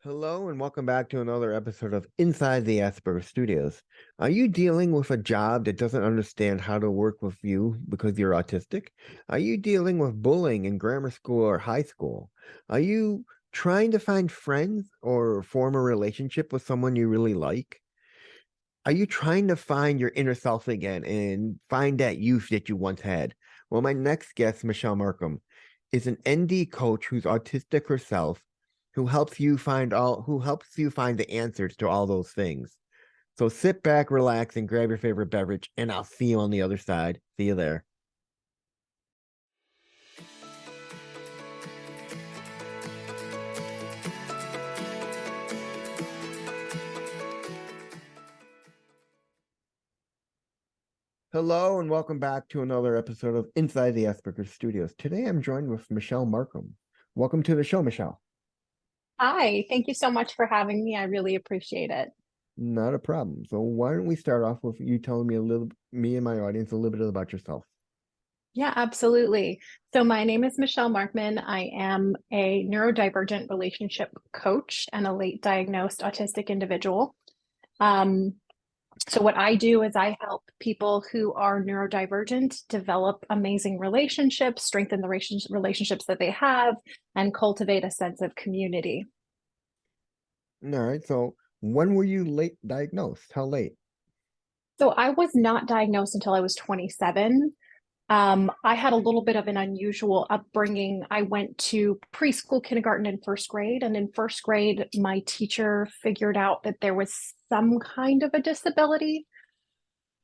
Hello and welcome back to another episode of Inside the Asperger Studios. Are you dealing with a job that doesn't understand how to work with you because you're autistic? Are you dealing with bullying in grammar school or high school? Are you trying to find friends or form a relationship with someone you really like? Are you trying to find your inner self again and find that youth that you once had? Well, my next guest, Michelle Markman, is an ND coach who's autistic herself, who helps you find the answers to all those things. So sit back, relax, and grab your favorite beverage, and I'll see you on the other side. See you there. Hello and welcome back to another episode of Inside the Asperger Studios. Today I'm joined with Michelle Markman. Welcome to the show, Michelle. Hi, thank you so much for having me. I really appreciate it. Not a problem. So why don't we start off with you telling me and my audience a little bit about yourself? Yeah, absolutely. So my name is Michelle Markman. I am a neurodivergent relationship coach and a late diagnosed autistic individual. Um, so what I do is I help people who are neurodivergent develop amazing relationships, strengthen the relationships that they have, and cultivate a sense of community. All right. So when were you late diagnosed? How late? So I was not diagnosed until I was 27. I had a little bit of an unusual upbringing. I went to preschool, kindergarten, and first grade. And in first grade, my teacher figured out that there was some kind of a disability.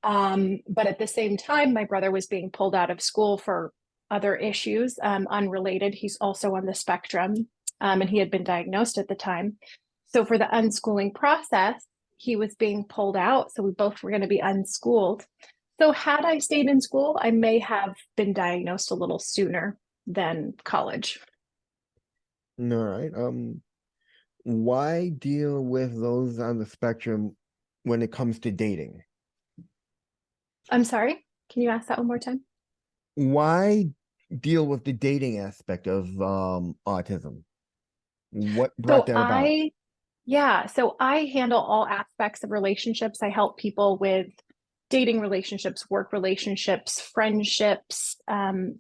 But at the same time, my brother was being pulled out of school for other issues, unrelated. He's also on the spectrum, and he had been diagnosed at the time. So for the unschooling process, he was being pulled out. So we both were going to be unschooled. So had I stayed in school, I may have been diagnosed a little sooner than college. All right. Why deal with those on the spectrum when it comes to dating? I'm sorry, can you ask that one more time? Why deal with the dating aspect of autism? What brought So that about? I, yeah, so I handle all aspects of relationships. I help people with dating relationships, work relationships, friendships,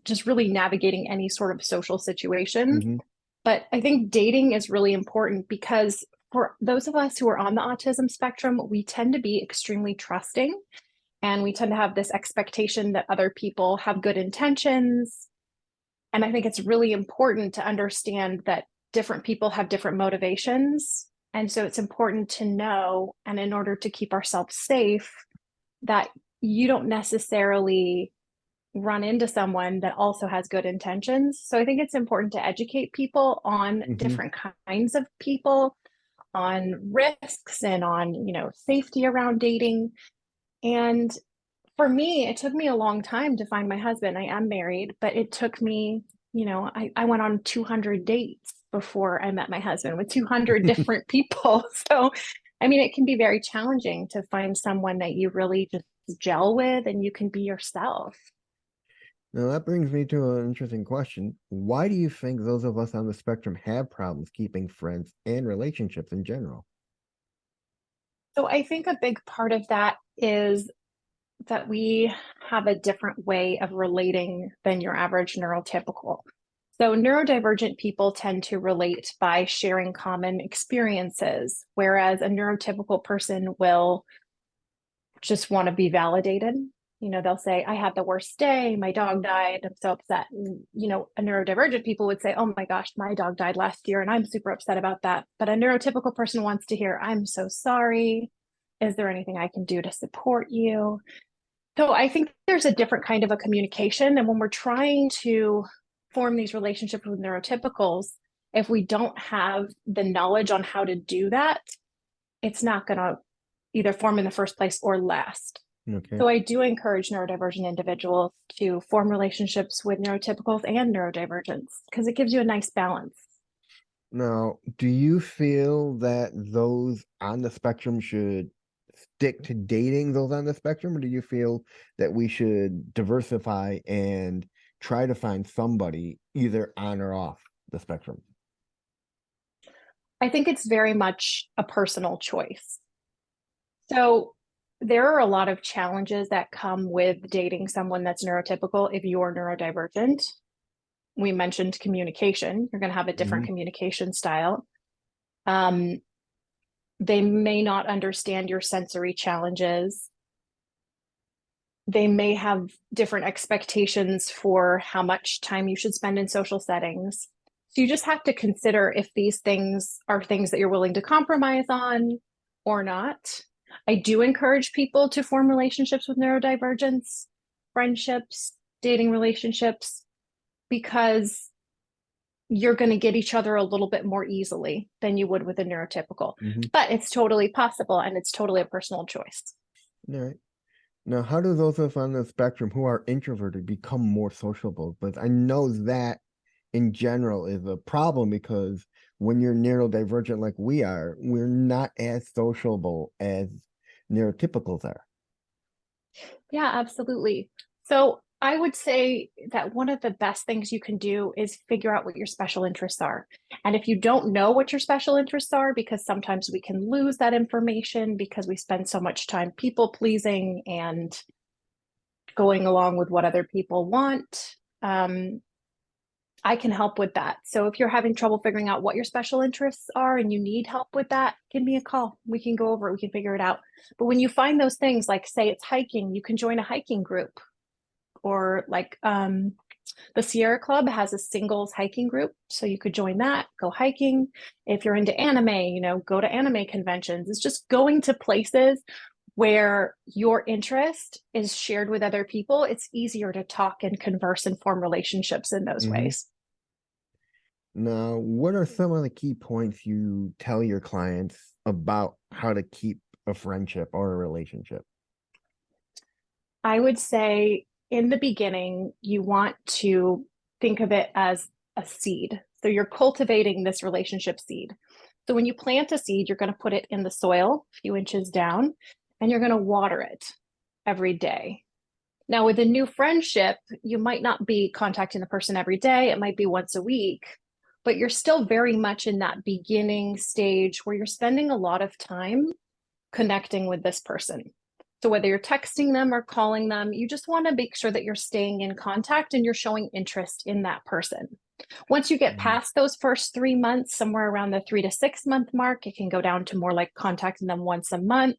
just really navigating any sort of social situation. Hmm. But I think dating is really important because for those of us who are on the autism spectrum, we tend to be extremely trusting and we tend to have this expectation that other people have good intentions. And I think it's really important to understand that different people have different motivations. And so it's important to know, and in order to keep ourselves safe, that you don't necessarily run into someone that also has good intentions. So I think it's important to educate people on Hmm. different kinds of people, on risks and on, safety around dating. And for me, it took me a long time to find my husband. I am married, but it took me, I went on 200 dates before I met my husband with 200 different people. So, I mean, it can be very challenging to find someone that you really just gel with and you can be yourself. Now that brings me to an interesting question. Why do you think those of us on the spectrum have problems keeping friends and relationships in general? So, I think a big part of that is that we have a different way of relating than your average neurotypical. So, neurodivergent people tend to relate by sharing common experiences, whereas a neurotypical person will just want to be validated. They'll say, I had the worst day, my dog died, I'm so upset. And, a neurodivergent people would say, oh my gosh, my dog died last year and I'm super upset about that. But a neurotypical person wants to hear, I'm so sorry. Is there anything I can do to support you? So I think there's a different kind of a communication. And when we're trying to form these relationships with neurotypicals, if we don't have the knowledge on how to do that, it's not going to either form in the first place or last. Okay. So I do encourage neurodivergent individuals to form relationships with neurotypicals and neurodivergents because it gives you a nice balance. Now, do you feel that those on the spectrum should stick to dating those on the spectrum, or do you feel that we should diversify and try to find somebody either on or off the spectrum? I think it's very much a personal choice. So there are a lot of challenges that come with dating someone that's neurotypical if you're neurodivergent. We mentioned communication. You're going to have a different Hmm. communication style. Um, they may not understand your sensory challenges. They may have different expectations for how much time you should spend in social settings. So you just have to consider if these things are things that you're willing to compromise on or not. I do encourage people to form relationships with neurodivergence, friendships, dating relationships, because you're going to get each other a little bit more easily than you would with a neurotypical. Hmm. But it's totally possible and it's totally a personal choice. All right. Now, how do those of us on the spectrum who are introverted become more sociable? But I know that in general is a problem because when you're neurodivergent like we are, we're not as sociable as neurotypicals are. Yeah, absolutely. So I would say that one of the best things you can do is figure out what your special interests are. And if you don't know what your special interests are, because sometimes we can lose that information because we spend so much time people pleasing and going along with what other people want, I can help with that. So if you're having trouble figuring out what your special interests are and you need help with that, give me a call. We can go over it, we can figure it out. But when you find those things, like say it's hiking, you can join a hiking group, or like the Sierra Club has a singles hiking group. So you could join that, go hiking. If you're into anime, go to anime conventions. It's just going to places where your interest is shared with other people. It's easier to talk and converse and form relationships in those Hmm. ways. Now, what are some of the key points you tell your clients about how to keep a friendship or a relationship? I would say in the beginning, you want to think of it as a seed. So you're cultivating this relationship seed. So when you plant a seed, you're going to put it in the soil a few inches down and you're going to water it every day. Now, with a new friendship, you might not be contacting the person every day. It might be once a week, but you're still very much in that beginning stage where you're spending a lot of time connecting with this person. So whether you're texting them or calling them, you just want to make sure that you're staying in contact and you're showing interest in that person. Once you get Mhm. past those first 3 months, somewhere around the 3 to 6 month mark, it can go down to more like contacting them once a month.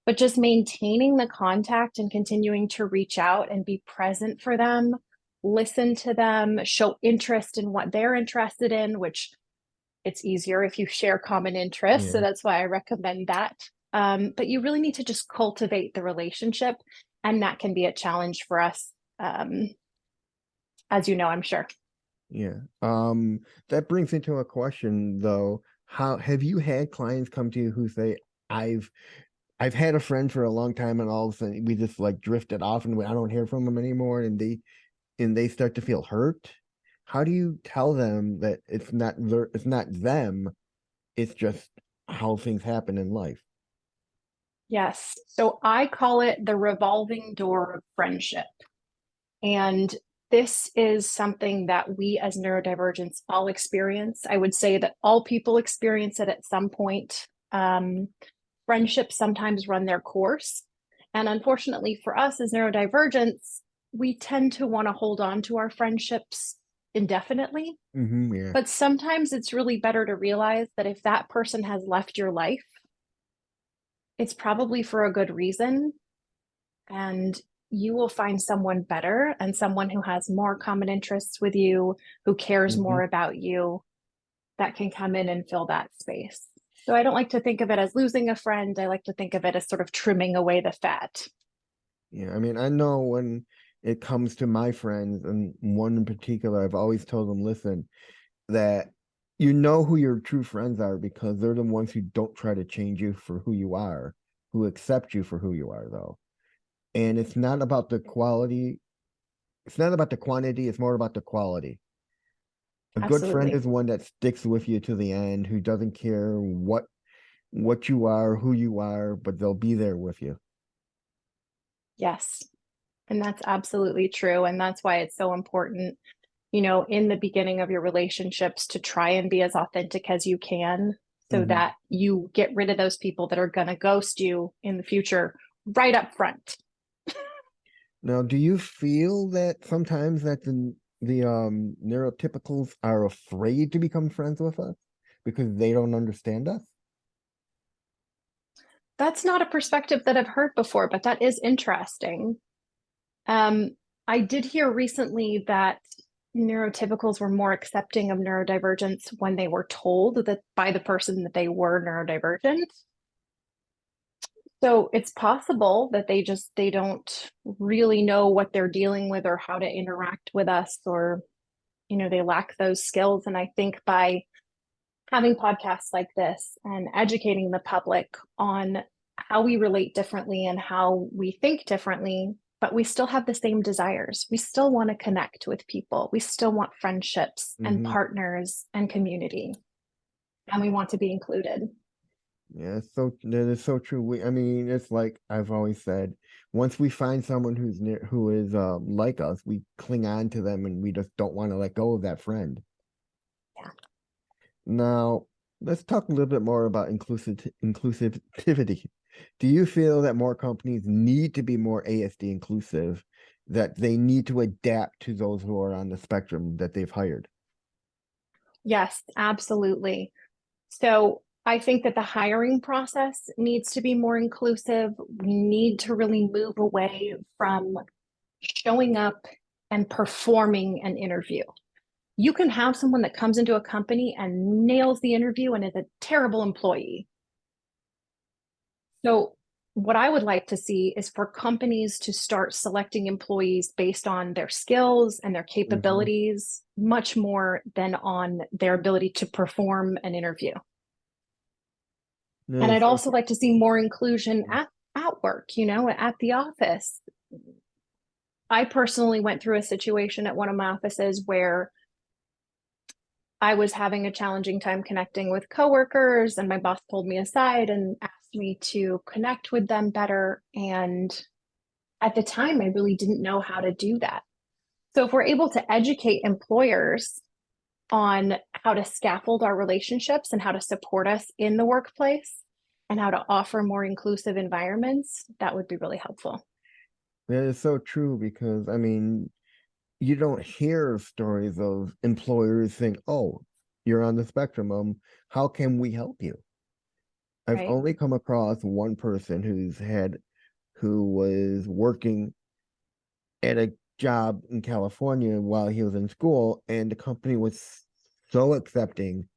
But just maintaining the contact and continuing to reach out and be present for them, listen to them, show interest in what they're interested in, which it's easier if you share common interests. So Yeah. that's why I recommend that. But you really need to just cultivate the relationship. And that can be a challenge for us, as you know, I'm sure. Yeah. That brings into a question though. How have you had clients come to you who say, I've I've had a friend for a long time and all of a sudden we just like drifted off and I don't hear from them anymore and they start to feel hurt? How do you tell them that it's not them, it's just how things happen in life? Yes. So I call it the revolving door of friendship. And this is something that we as neurodivergents all experience. I would say that all people experience it at some point. Friendships sometimes run their course. And unfortunately for us as neurodivergents, we tend to want to hold on to our friendships indefinitely. Hmm. Yeah. But sometimes it's really better to realize that if that person has left your life, it's probably for a good reason. And you will find someone better and someone who has more common interests with you, who cares Hmm. more about you, that can come in and fill that space. So I don't like to think of it as losing a friend. I like to think of it as sort of trimming away the fat. Yeah, I mean, I know when it comes to my friends, and one in particular, I've always told them, listen, that you know who your true friends are because they're the ones who don't try to change you for who you are, who accept you for who you are, though. And it's not about the quality, it's not about the quantity, it's more about the quality. A good friend Absolutely. is one that sticks with you to the end, who doesn't care what you are, who you are, but they'll be there with you. Yes. And that's absolutely true. And that's why it's so important, in the beginning of your relationships to try and be as authentic as you can so Hmm. that you get rid of those people that are going to ghost you in the future right up front. Now, do you feel that sometimes that the neurotypicals are afraid to become friends with us because they don't understand us? That's not a perspective that I've heard before, but that is interesting. Um, I did hear recently that neurotypicals were more accepting of neurodivergence when they were told that by the person that they were neurodivergent. So it's possible that they don't really know what they're dealing with or how to interact with us, or they lack those skills. And I think by having podcasts like this and educating the public on how we relate differently and how we think differently, but we still have the same desires. We still want to connect with people. We still want friendships and Hmm. partners and community, and we want to be included. Yeah, so that is so true. I mean, it's like I've always said, once we find someone who is like us, we cling on to them and we just don't want to let go of that friend. Yeah. Now, let's talk a little bit more about inclusivity. Do you feel that more companies need to be more ASD inclusive, that they need to adapt to those who are on the spectrum that they've hired? Yes, absolutely. So I think that the hiring process needs to be more inclusive. We need to really move away from showing up and performing an interview. You can have someone that comes into a company and nails the interview and is a terrible employee. So, what I would like to see is for companies to start selecting employees based on their skills and their Hmm. capabilities, much more than on their ability to perform an interview. And No, I'd so also like to see more inclusion at work, at the office. I personally went through a situation at one of my offices where I was having a challenging time connecting with coworkers, and my boss pulled me aside and asked me to connect with them better. And at the time, I really didn't know how to do that. So, if we're able to educate employers on how to scaffold our relationships and how to support us in the workplace and how to offer more inclusive environments, that would be really helpful. that is so true because I mean, you don't hear stories of employers saying, "Oh, you're on the spectrum. How can we help you?" I've Right. only come across one person who was working at a job in California while he was in school, and the company was so accepting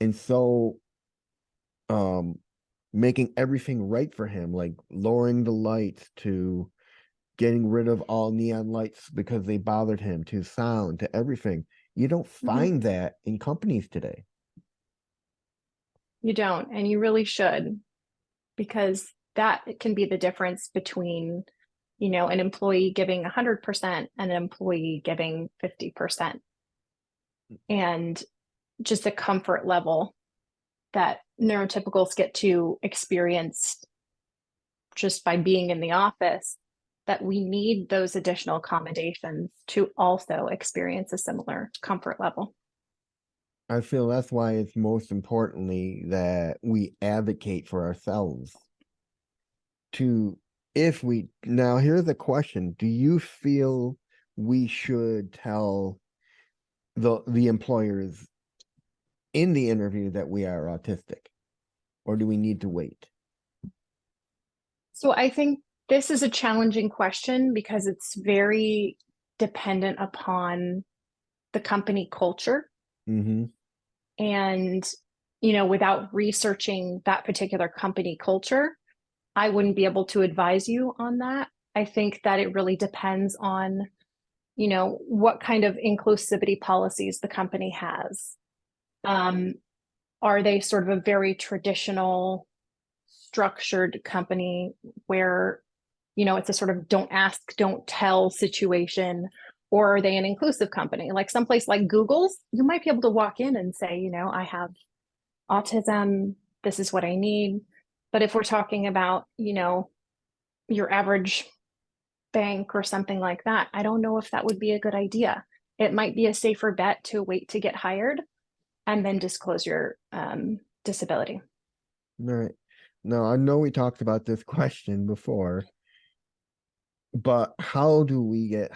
and so um making everything right for him, like lowering the lights to getting rid of all neon lights because they bothered him, to sound, to everything. You don't Mhm. find that in companies today. You don't, and you really should, because that can be the difference between, an employee giving 100% and an employee giving 50%. And just the comfort level that neurotypicals get to experience just by being in the office, that we need those additional accommodations to also experience a similar comfort level. I feel that's why it's most importantly that we advocate for ourselves to if we now here's a question. Do you feel we should tell the employers in the interview that we are autistic, or do we need to wait? So I think this is a challenging question because it's very dependent upon the company culture. Mm-hmm. And, without researching that particular company culture, I wouldn't be able to advise you on that. I think that it really depends on, what kind of inclusivity policies the company has. Um, are they sort of a very traditional, structured company where, it's a sort of don't ask, don't tell situation? Or are they an inclusive company? Like someplace like Google's, you might be able to walk in and say, I have autism, this is what I need. But if we're talking about, your average bank or something like that, I don't know if that would be a good idea. It might be a safer bet to wait to get hired and then disclose your disability. All right. Now, I know we talked about this question before, but how do we get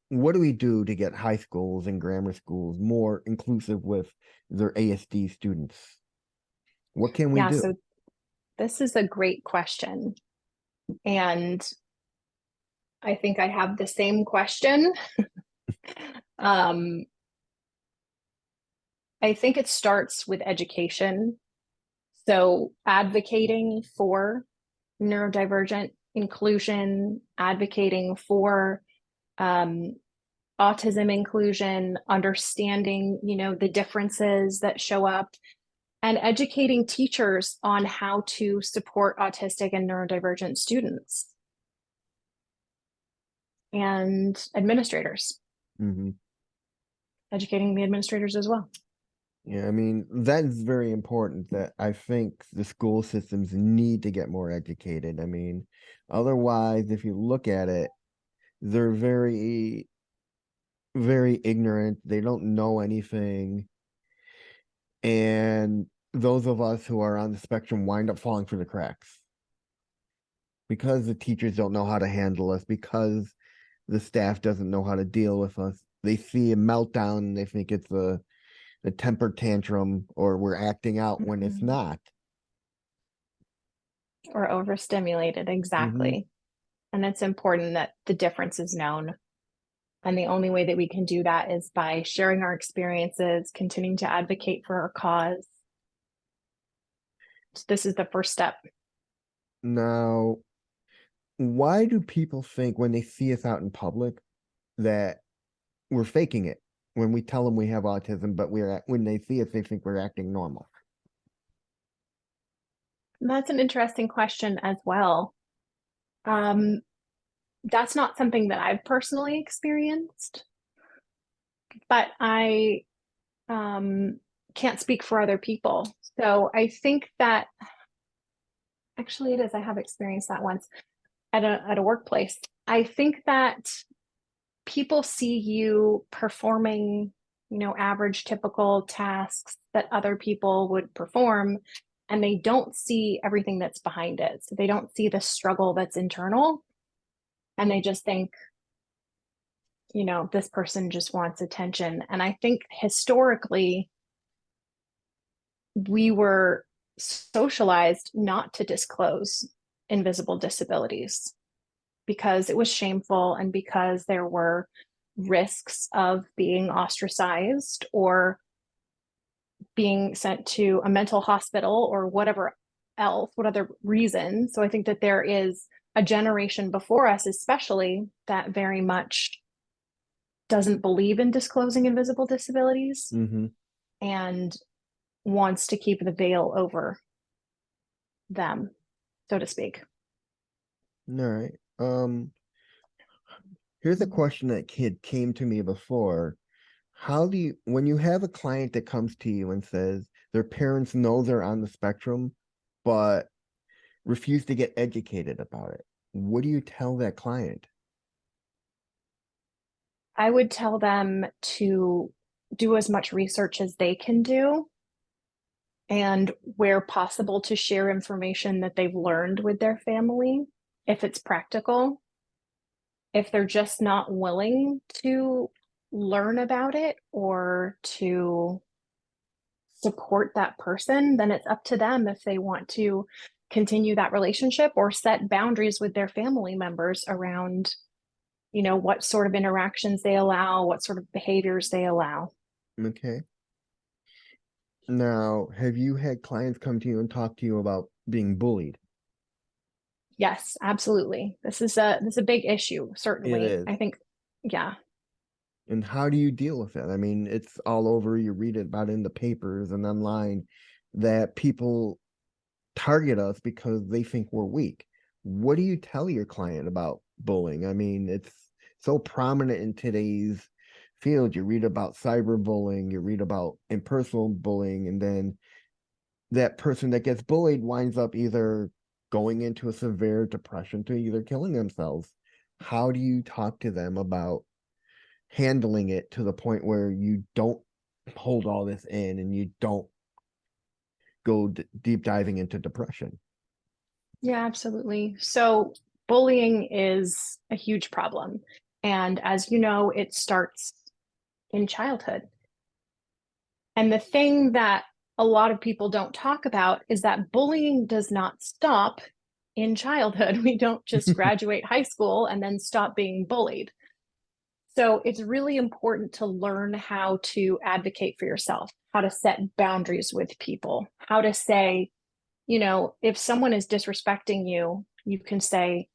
what do we do to get high schools and grammar schools more inclusive with their ASD students? What can we Yeah, do? so this is a great question. And I think I have the same question. um, I think it starts with education. So advocating for neurodivergent inclusion, advocating for um, autism inclusion, understanding, the differences that show up, and educating teachers on how to support autistic and neurodivergent students and administrators, Hmm. educating the administrators as well. Yeah, I mean, that's very important that I think the school systems need to get more educated. I mean, otherwise, if you look at it, they're very, very ignorant. They don't know anything. And those of us who are on the spectrum wind up falling through the cracks because the teachers don't know how to handle us, because the staff doesn't know how to deal with us. They see a meltdown and they think it's a temper tantrum or we're acting out when it's Mhm. not. Or overstimulated, Hmm. exactly. And it's important that the difference is known. And the only way that we can do that is by sharing our experiences, continuing to advocate for our cause. So this is the first step. Now, why do people think when they see us out in public that we're faking it when we tell them we have autism, but when they see us, they think we're acting normal? And that's an interesting question as well. Um, that's not something that I've personally experienced, but I can't speak for other people. So I think that actually it is. I have experienced that once at a workplace. I think that people see you performing, average typical tasks that other people would perform, and they don't see everything that's behind it. So they don't see the struggle that's internal, and they just think, this person just wants attention. And I think historically, we were socialized not to disclose invisible disabilities because it was shameful and because there were risks of being ostracized or being sent to a mental hospital or whatever else, what other reason. So I think that there is a generation before us, especially, that very much doesn't believe in disclosing invisible disabilities Mm-hmm. and wants to keep the veil over them, so to speak. All right. Here's a question that kid came to me before. How do you, when you have a client that comes to you and says their parents know they're on the spectrum, but refuse to get educated about it, what do you tell that client? I would tell them to do as much research as they can do, and where possible to share information that they've learned with their family if it's practical. If they're just not willing to learn about it or to support that person, then it's up to them if they want to continue that relationship or set boundaries with their family members around, what sort of interactions they allow, what sort of behaviors they allow. Okay. Now, have you had clients come to you and talk to you about being bullied? Yes, absolutely. This is a big issue, It certainly. is. I think, yeah. And how do you deal with it? I mean, it's all over. You read it about in the papers and online that people target us because they think we're weak. What do you tell your client about bullying? I mean, it's so prominent in today's field. You read about cyberbullying, you read about impersonal bullying, and then that person that gets bullied winds up either going into a severe depression to either killing themselves. How do you talk to them about handling it to the point where you don't hold all this in and you don't go deep diving into depression. Yeah, absolutely. So bullying is a huge problem. And as you know, it starts in childhood. And the thing that a lot of people don't talk about is that bullying does not stop in childhood. We don't just graduate high school and then stop being bullied. So it's really important to learn how to advocate for yourself, how to set boundaries with people, how to say, if someone is disrespecting you, you can say,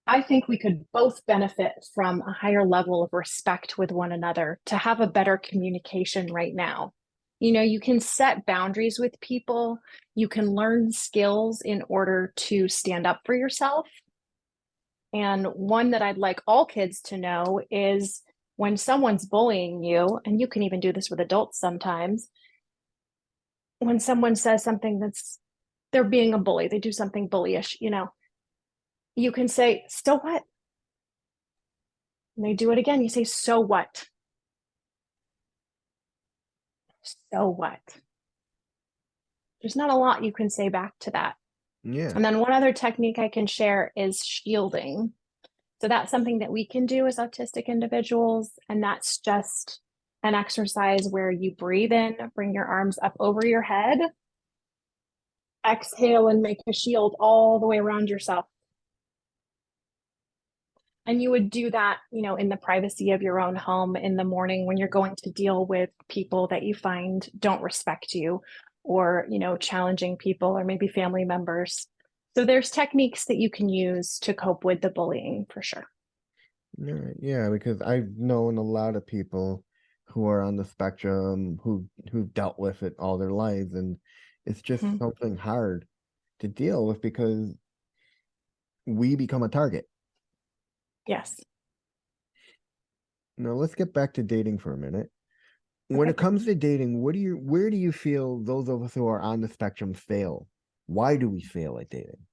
I think we could both benefit from a higher level of respect with one another to have a better communication right now. You can set boundaries with people. You can learn skills in order to stand up for yourself. And one that I'd like all kids to know is when someone's bullying you, and you can even do this with adults sometimes, when someone says something they're being a bully, they do something bullyish, you can say, so what? And they do it again. You say, so what? So what? There's not a lot you can say back to that. Yeah. And then one other technique I can share is shielding. So that's something that we can do as autistic individuals. And that's just an exercise where you breathe in, bring your arms up over your head, exhale, and make a shield all the way around yourself. And you would do that, in the privacy of your own home in the morning when you're going to deal with people that you find don't respect you, or, challenging people, or maybe family members. So there's techniques that you can use to cope with the bullying for sure. Yeah, because I've known a lot of people who are on the spectrum who've dealt with it all their lives, and it's just Mhm. something hard to deal with because we become a target. Yes. Now let's get back to dating for a minute. When it Okay. comes to dating, where do you feel those of us who are on the spectrum fail? Why do we fail at dating?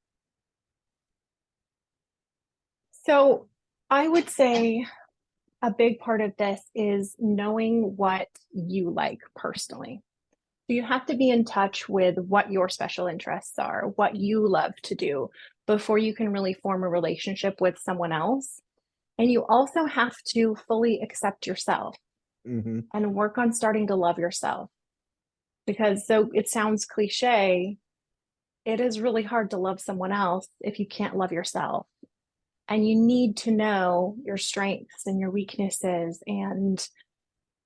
So I would say a big part of this is knowing what you like personally. So you have to be in touch with what your special interests are, what you love to do before you can really form a relationship with someone else. And you also have to fully accept yourself Hmm. and work on starting to love yourself. Because though it sounds cliche, it is really hard to love someone else if you can't love yourself. And you need to know your strengths and your weaknesses and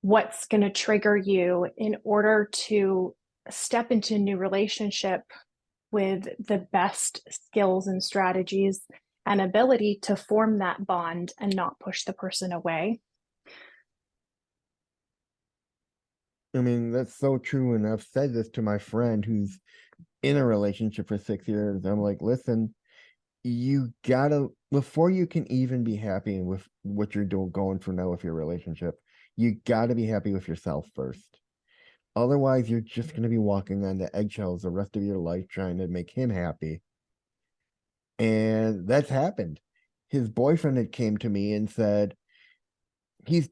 what's going to trigger you in order to step into a new relationship with the best skills and strategies and ability to form that bond and not push the person away. I mean, that's so true. And I've said this to my friend who's in a relationship for 6 years. I'm like, listen, you gotta, before you can even be happy with what you're doing going through now with your relationship, you gotta be happy with yourself first. Otherwise, you're just gonna be walking on the eggshells the rest of your life trying to make him happy. And that's happened. His boyfriend had came to me and said, he's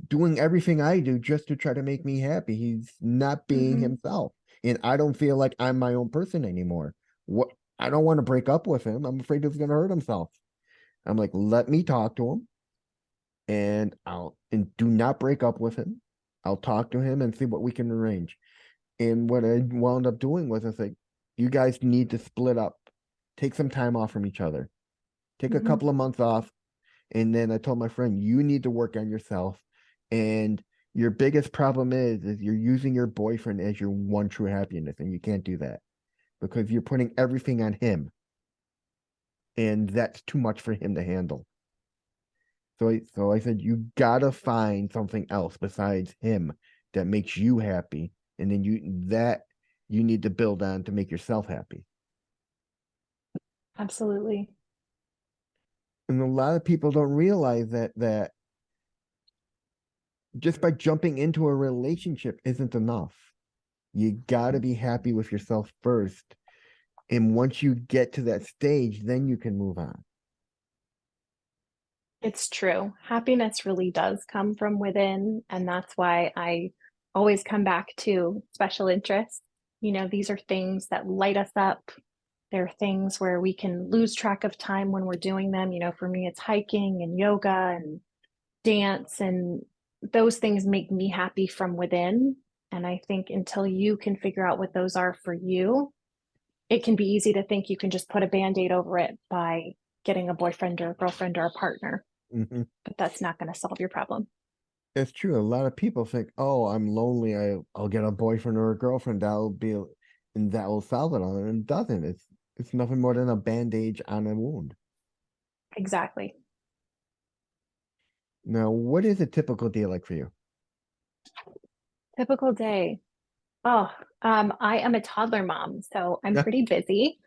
doing everything I do just to try to make me happy. He's not being Mm-hmm. himself. And I don't feel like I'm my own person anymore. What I don't want to break up with him. I'm afraid he's gonna hurt himself. I'm like, let me talk to him and do not break up with him. I'll talk to him and see what we can arrange. And what I wound up doing was I said, you guys need to split up. Take some time off from each other. Take a Mm-hmm. couple of months off. And then I told my friend, you need to work on yourself. And your biggest problem is you're using your boyfriend as your one true happiness. And you can't do that because you're putting everything on him. And that's too much for him to handle. So I said, you gotta find something else besides him that makes you happy. And then you need to build on to make yourself happy. Absolutely. And a lot of people don't realize that just by jumping into a relationship isn't enough. You got to be happy with yourself first. And once you get to that stage, then you can move on. It's true. Happiness really does come from within. And that's why I always come back to special interests. These are things that light us up. They're things where we can lose track of time when we're doing them. For me, it's hiking and yoga and dance, and those things make me happy from within. And I think until you can figure out what those are for you, it can be easy to think you can just put a band-aid over it by getting a boyfriend or a girlfriend or a partner, Hmm. but that's not going to solve your problem. It's true. A lot of people think, "Oh, I'm lonely. I'll get a boyfriend or a girlfriend. And that will solve it all." And it doesn't. It's nothing more than a bandage on a wound. Exactly. Now, what is a typical day like for you? Typical day. Oh, I am a toddler mom, so I'm pretty busy.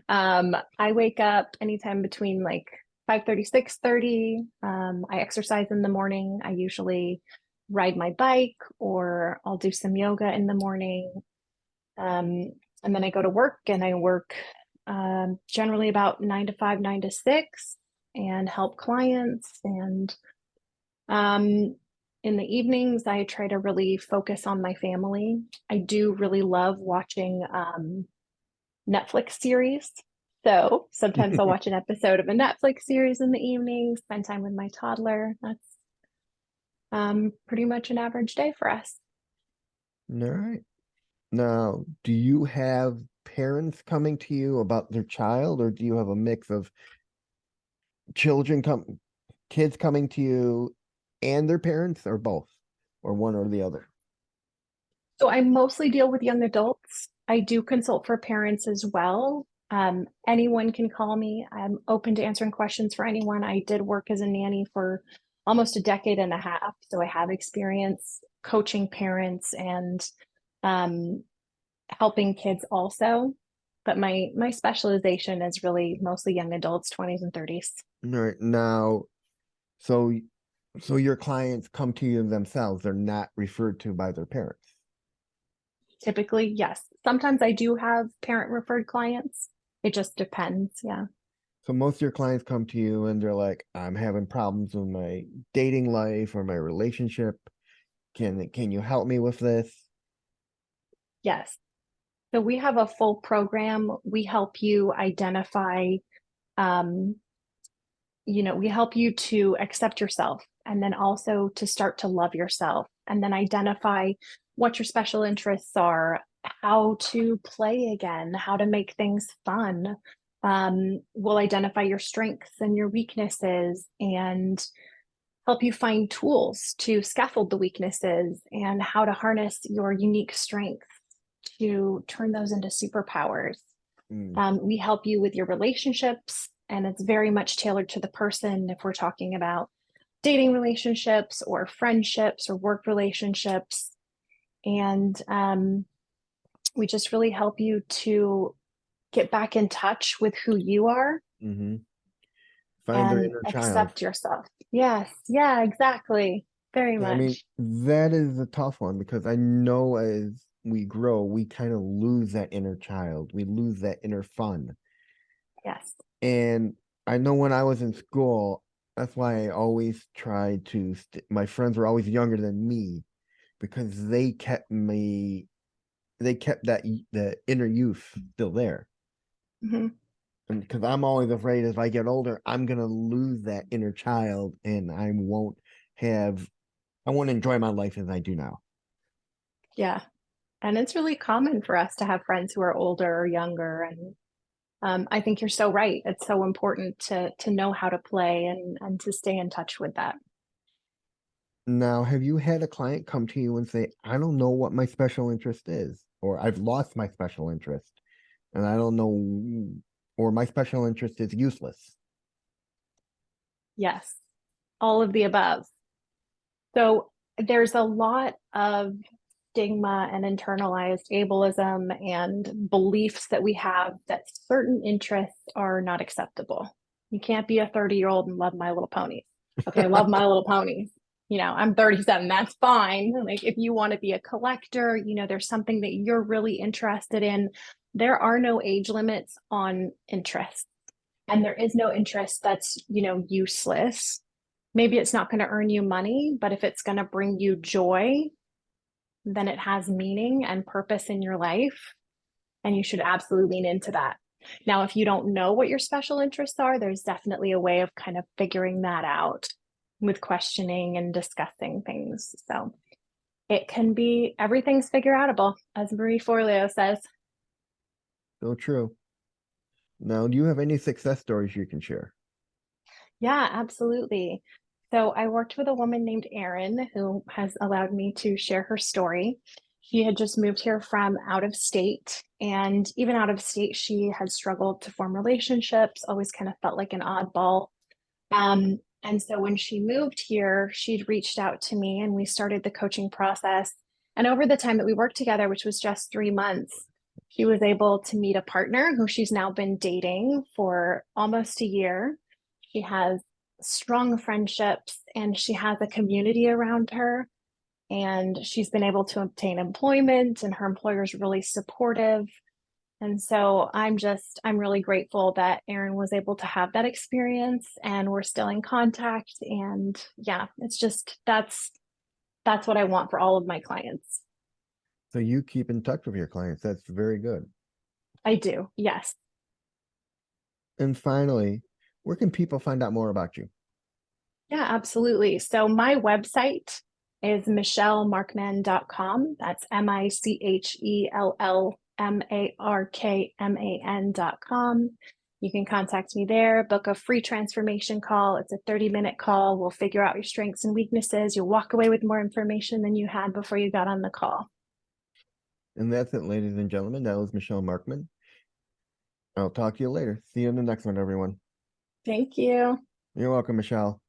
I wake up anytime between like 5:30, 6:30. I exercise in the morning. I usually ride my bike or I'll do some yoga in the morning. Um, and then I go to work and I work generally about 9 to 5, 9 to 6, and help clients. And in the evenings, I try to really focus on my family. I do really love watching Netflix series. So sometimes I'll watch an episode of a Netflix series in the evening, spend time with my toddler. That's pretty much an average day for us. All right. Now, do you have parents coming to you about their child, or do you have a mix of children come kids coming to you and their parents, or both, or one or the other? So I mostly deal with young adults. I do consult for parents as well. Anyone can call me. I'm open to answering questions for anyone. I did work as a nanny for almost a decade and a half, so I have experience coaching parents and um, helping kids also. But my specialization is really mostly young adults, 20s and 30s. All right. Now, so your clients come to you themselves. They're not referred to by their parents. Typically, yes. Sometimes I do have parent referred clients. It just depends. Yeah. So most of your clients come to you and they're like, "I'm having problems with my dating life or my relationship. Can you help me with this?" Yes. So we have a full program. We help you identify, um, we help you to accept yourself and then also to start to love yourself and then identify what your special interests are, how to play again, how to make things fun. We'll identify your strengths and your weaknesses and help you find tools to scaffold the weaknesses and how to harness your unique strengths to turn those into superpowers. Mm, We help you with your relationships, and it's very much tailored to the person if we're talking about dating relationships or friendships or work relationships. And we just really help you to get back in touch with who you are hmm. Find their and inner child. accept yourself. Yes, yeah, exactly. Very Yeah, I mean, much. that is a tough one because I know as we grow, we kind of lose that inner child. We lose that inner fun. Yes. And I know when I was in school, that's why I always tried to, my friends were always younger than me because they kept the inner youth still there. Mhm. And because I'm always afraid if I get older, I'm gonna lose that inner child and have, I won't enjoy my life as I do now. Yeah. And it's really common for us to have friends who are older or younger. And I think you're so right. It's so important to know how to play and to stay in touch with that. Now, have you had a client come to you and say, "I don't know what my special interest is," or "I've lost my special interest and I don't know," or "my special interest is useless"? Yes, all of the above. So there's a lot of stigma and internalized ableism and beliefs that we have that certain interests are not acceptable. You can't be a 30-year-old and love My Little Ponies. Okay, I love My Little Ponies. I'm 37, that's fine. Like if you want to be a collector, there's something that you're really interested in. There are no age limits on interests. And there is no interest that's, useless. Maybe it's not going to earn you money, but if it's going to bring you joy, then it has meaning and purpose in your life. And you should absolutely lean into that. Now, if you don't know what your special interests are, there's definitely a way of kind of figuring that out with questioning and discussing things. So it can be everything's figure outable, as Marie Forleo says. So true. Now, do you have any success stories you can share? Yeah, absolutely. So I worked with a woman named Erin who has allowed me to share her story. She had just moved here from out of state, and even out of state, she had struggled to form relationships, always kind of felt like an oddball. And so when she moved here, she'd reached out to me and we started the coaching process. And over the time that we worked together, which was just 3 months, she was able to meet a partner who she's now been dating for almost a year. She has strong friendships and she has a community around her. And she's been able to obtain employment, and her employer is really supportive. And so I'm really grateful that Erin was able to have that experience and we're still in contact. And yeah, it's just that's what I want for all of my clients. So you keep in touch with your clients. That's very good. I do. Yes. And finally, where can people find out more about you? Yeah, absolutely. So my website is michellemarkman.com. That's MICHELLMARKMAN.com. You can contact me there, book a free transformation call. It's a 30-minute call. We'll figure out your strengths and weaknesses. You'll walk away with more information than you had before you got on the call. And that's it, ladies and gentlemen. That was Michelle Markman. I'll talk to you later. See you in the next one, everyone. Thank you. You're welcome, Michelle.